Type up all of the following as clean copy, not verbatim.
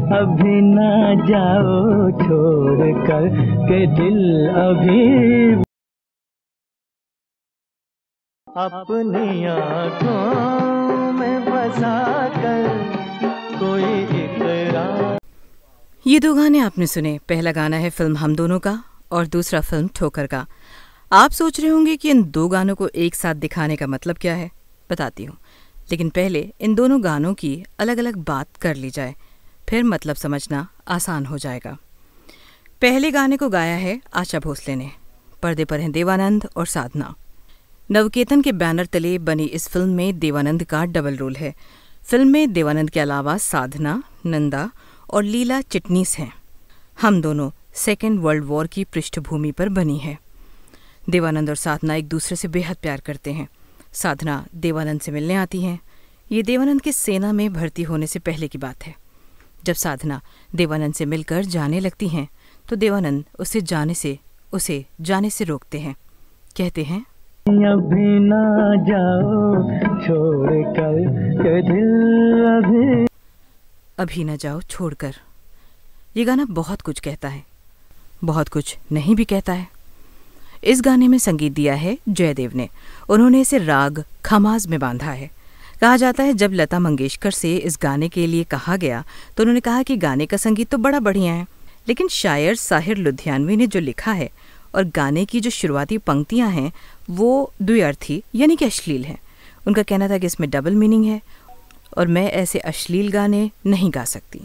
अभी ना जाओ छोड़ कर के दिल अभी अपनी आँखों में बसा कर कोई इकरार। ये दो गाने आपने सुने। पहला गाना है फिल्म हम दोनों का और दूसरा फिल्म ठोकर का। आप सोच रहे होंगे कि इन दो गानों को एक साथ दिखाने का मतलब क्या है। बताती हूँ, लेकिन पहले इन दोनों गानों की अलग अलग बात कर ली जाए, फिर मतलब समझना आसान हो जाएगा। पहले गाने को गाया है आशा भोसले ने। पर्दे पर हैं देवानंद और साधना। नवकेतन के बैनर तले बनी इस फिल्म में देवानंद का डबल रोल है। फिल्म में देवानंद के अलावा साधना, नंदा और लीला चिटनीस हैं। हम दोनों सेकेंड वर्ल्ड वॉर की पृष्ठभूमि पर बनी है। देवानंद और साधना एक दूसरे से बेहद प्यार करते हैं। साधना देवानंद से मिलने आती हैं। ये देवानंद के सेना में भर्ती होने से पहले की बात है। जब साधना देवानंद से मिलकर जाने लगती हैं तो देवानंद उसे जाने से रोकते हैं। कहते हैं, अभी ना जाओ छोड़ कर के दिल अभी न जाओ छोड़कर। ये गाना बहुत कुछ कहता है, बहुत कुछ नहीं भी कहता है। इस गाने में संगीत दिया है जयदेव ने। उन्होंने इसे राग खमाज में बांधा है। कहा जाता है जब लता मंगेशकर से इस गाने के लिए कहा गया तो उन्होंने कहा कि गाने का संगीत तो बड़ा बढ़िया है, लेकिन शायर साहिर लुधियानवी ने जो लिखा है और गाने की जो शुरुआती पंक्तियां हैं वो द्व्यर्थी यानी कि अश्लील हैं। उनका कहना था कि इसमें डबल मीनिंग है और मैं ऐसे अश्लील गाने नहीं गा सकती।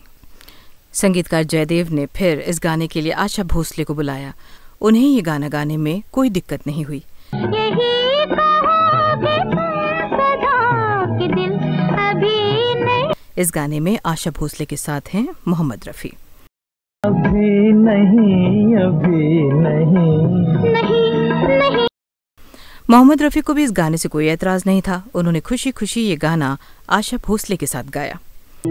संगीतकार जयदेव ने फिर इस गाने के लिए आशा भोसले को बुलाया। उन्हें ये गाना गाने में कोई दिक्कत नहीं हुई। इस गाने में आशा भोसले के साथ हैं मोहम्मद रफ़ी। अभी नहीं, अभी नहीं, नहीं। मोहम्मद रफ़ी को भी इस गाने से कोई ऐतराज नहीं था। उन्होंने खुशी खुशी ये गाना आशा भोसले के साथ गाया।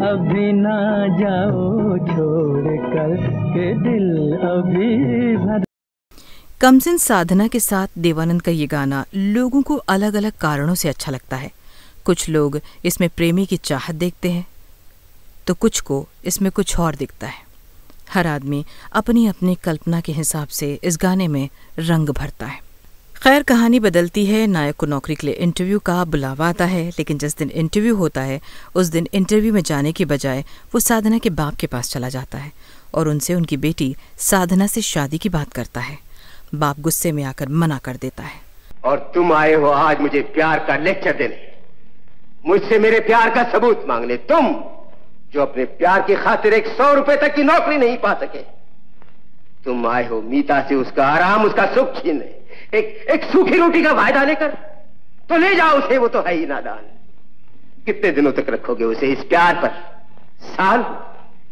अभी ना जाओ छोड़ कर के दिल अभी भर। कमसिन साधना के साथ देवानंद का ये गाना लोगों को अलग अलग कारणों से अच्छा लगता है। कुछ लोग इसमें प्रेमी की चाहत देखते हैं तो कुछ को इसमें कुछ और दिखता है। हर आदमी अपनी अपनी कल्पना के हिसाब से इस गाने में रंग भरता है। खैर, कहानी बदलती है। नायक को नौकरी के लिए इंटरव्यू का बुलावा आता है, लेकिन जिस दिन इंटरव्यू होता है उस दिन इंटरव्यू में जाने के बजाय वो साधना के बाप के पास चला जाता है और उनसे उनकी बेटी साधना से शादी की बात करता है। बाप गुस्से में आकर मना कर देता है। और तुम आए हो आज मुझे प्यार का लेक्चर देने, मुझसे मेरे प्यार का सबूत मांगने। तुम जो अपने प्यार की खातिर 100 रुपए तक की नौकरी नहीं पा सके। तुम आए हो मीता से उसका आराम, उसका सुख छीनने, एक सूखी रोटी का वायदा लेकर। तो ले जाओ उसे, वो तो है ही नादान। कितने दिनों तक रखोगे उसे इस प्यार पर? साल,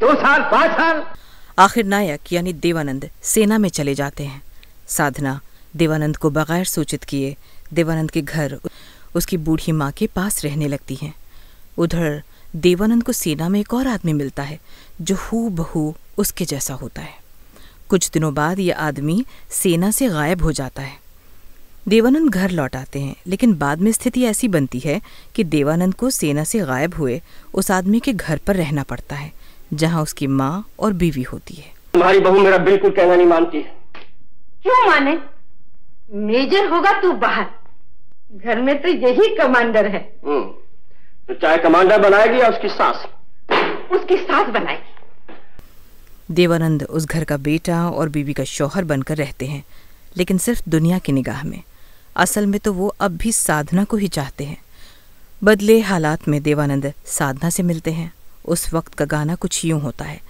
2 साल, 5 साल? आखिर नायक यानी देवानंद सेना में चले जाते हैं। साधना देवानंद को बगैर सूचित किए देवानंद के घर उसकी बूढ़ी माँ के पास रहने लगती हैं। उधर देवानंद को सेना में एक और आदमी मिलता है जो हूबहू उसके जैसा होता है। कुछ दिनों बाद यह आदमी सेना से गायब हो जाता है। देवानंद घर लौट आते हैं, लेकिन बाद में स्थिति ऐसी बनती है कि देवानंद को सेना से गायब हुए उस आदमी के घर पर रहना पड़ता है जहां उसकी माँ और बीवी होती है। तुम्हारी बहू मेरा बिल्कुल कहना नहीं मानती है। क्यों माने? मेजर होगा तू बाहर, घर में तो यही कमांडर है। तो चाहे कमांडर बनाएगी या उसकी सास? उसकी सास बनाएगी। देवानंद उस घर का बेटा और बीवी का शौहर बनकर रहते हैं, लेकिन सिर्फ दुनिया की निगाह में। असल में तो वो अब भी साधना को ही चाहते हैं। बदले हालात में देवानंद साधना से मिलते हैं। उस वक्त का गाना कुछ यूं होता है।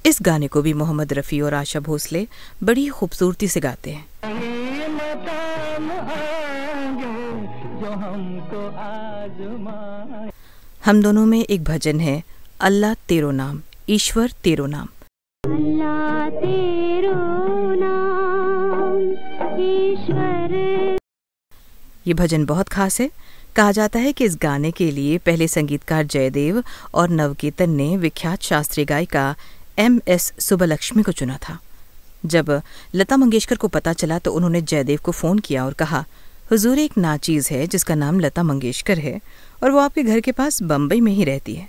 इस गाने को भी मोहम्मद रफ़ी और आशा भोसले बड़ी खूबसूरती से गाते हैं। हम दोनों में एक भजन है, अल्लाह तेरो नाम, ईश्वर तेरो नाम। अल्लाह तेरो नाम, ईश्वर। ये भजन बहुत खास है। कहा जाता है कि इस गाने के लिए पहले संगीतकार जयदेव और नवकेतन ने विख्यात शास्त्रीय गायिका MS सुब्बलक्ष्मी को चुना था। जब लता मंगेशकर को पता चला तो उन्होंने जयदेव को फ़ोन किया और कहा, हुजूर एक नाचीज़ है जिसका नाम लता मंगेशकर है और वो आपके घर के पास बम्बई में ही रहती है।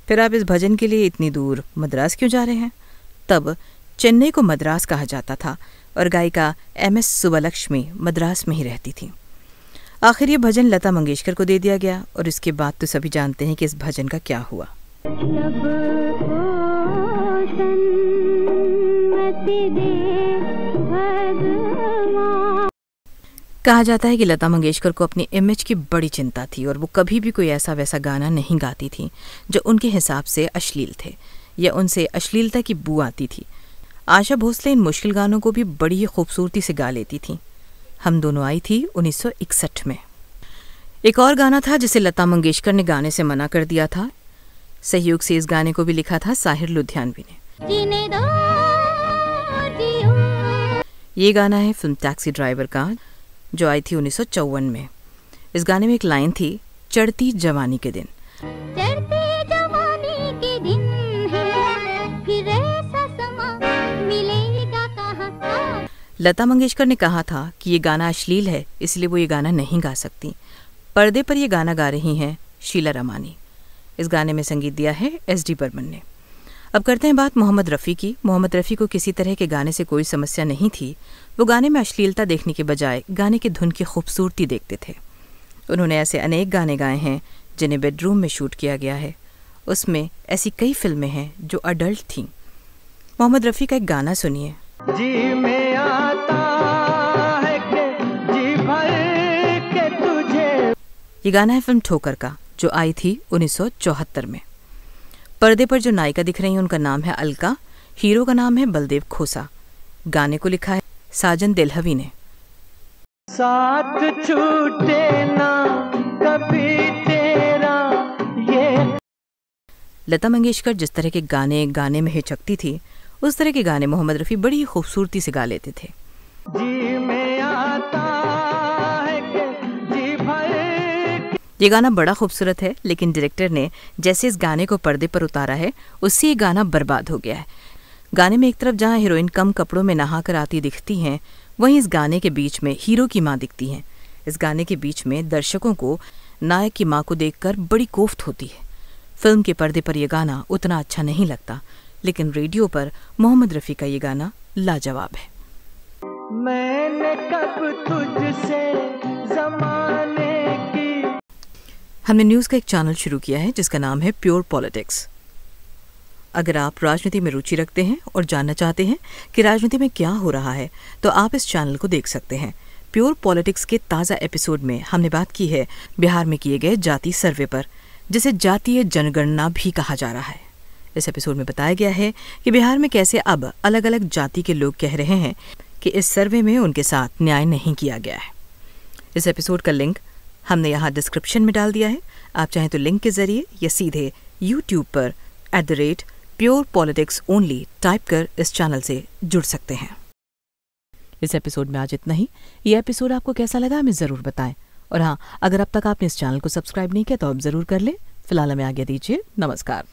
फिर आप इस भजन के लिए इतनी दूर मद्रास क्यों जा रहे हैं? तब चेन्नई को मद्रास कहा जाता था और गायिका MS सुब्बलक्ष्मी मद्रास में ही रहती थी। आखिर ये भजन लता मंगेशकर को दे दिया गया और इसके बाद तो सभी जानते हैं कि इस भजन का क्या हुआ। कहा जाता है कि लता मंगेशकर को अपनी इमेज की बड़ी चिंता थी और वो कभी भी कोई ऐसा वैसा गाना नहीं गाती थी जो उनके हिसाब से अश्लील थे या उनसे अश्लीलता की बू आती थी। आशा भोसले इन मुश्किल गानों को भी बड़ी ही खूबसूरती से गा लेती थी। हम दोनों आई थी 1961 में। एक और गाना था जिसे लता मंगेशकर ने गाने से मना कर दिया था। सहयोग से इस गाने को भी लिखा था साहिर लुधियानवी ने। ये गाना है फिल्म टैक्सी ड्राइवर का, जो आई थी 1954 में। इस गाने में एक लाइन थी, चढ़ती जवानी के दिन। चढ़ती जवानी के दिन है, फिर ऐसा समा मिलेगा कहाँ। लता मंगेशकर ने कहा था कि ये गाना अश्लील है, इसलिए वो ये गाना नहीं गा सकती। पर्दे पर ये गाना गा रही हैं शीला रमानी। इस गाने में संगीत दिया है SD बर्मन ने। अब करते हैं बात मोहम्मद रफ़ी की। मोहम्मद रफ़ी को किसी तरह के गाने से कोई समस्या नहीं थी। वो गाने में अश्लीलता देखने के बजाय गाने की धुन की खूबसूरती देखते थे। उन्होंने ऐसे अनेक गाने गाए हैं जिन्हें बेडरूम में शूट किया गया है। उसमें ऐसी कई फिल्में हैं जो अडल्ट थीं। मोहम्मद रफ़ी का एक गाना सुनिए। जी में आता है कि जी भर के तुझे। ये गाना है फिल्म ठोकर का, जो आई थी 1974 में। पर्दे पर जो नायिका दिख रही है उनका नाम है अलका, हीरो का नाम है बलदेव खोसा। गाने को लिखा है साजन देलहवी ने। साथ छूटे ना कभी तेरा ये। लता मंगेशकर जिस तरह के गाने में हिचकती थी, उस तरह के गाने मोहम्मद रफ़ी बड़ी ही खूबसूरती से गा लेते थे। जी में आता है कि जी भर। ये गाना बड़ा खूबसूरत है, लेकिन डायरेक्टर ने जैसे इस गाने को पर्दे पर उतारा है, उससे ये गाना बर्बाद हो गया है। गाने में एक तरफ जहाँ हीरोइन कम कपड़ों में नहाकर आती दिखती हैं, वहीं इस गाने के बीच में हीरो की माँ दिखती हैं। इस गाने के बीच में दर्शकों को नायक की माँ को देखकर बड़ी कोफ्त होती है। फिल्म के पर्दे पर यह गाना उतना अच्छा नहीं लगता, लेकिन रेडियो पर मोहम्मद रफ़ी का ये गाना लाजवाब है। मैंने कब तुझसे ज़माने की। हमने न्यूज़ का एक चैनल शुरू किया है जिसका नाम है प्योर पॉलिटिक्स। अगर आप राजनीति में रुचि रखते हैं और जानना चाहते हैं कि राजनीति में क्या हो रहा है, तो आप इस चैनल को देख सकते हैं। प्योर पॉलिटिक्स के ताज़ा एपिसोड में हमने बात की है बिहार में किए गए जाति सर्वे पर, जिसे जातीय जनगणना भी कहा जा रहा है। इस एपिसोड में बताया गया है कि बिहार में कैसे अब अलग अलग जाति के लोग कह रहे हैं कि इस सर्वे में उनके साथ न्याय नहीं किया गया है। इस एपिसोड का लिंक हमने यहाँ डिस्क्रिप्शन में डाल दिया है। आप चाहें तो लिंक के जरिए या सीधे YouTube पर @Pure Politics Only टाइप कर इस चैनल से जुड़ सकते हैं। इस एपिसोड में आज इतना ही। ये एपिसोड आपको कैसा लगा हमें ज़रूर बताएं। और हाँ, अगर अब तक आपने इस चैनल को सब्सक्राइब नहीं किया तो अब ज़रूर कर लें। फिलहाल हमें आज्ञा दीजिए। नमस्कार।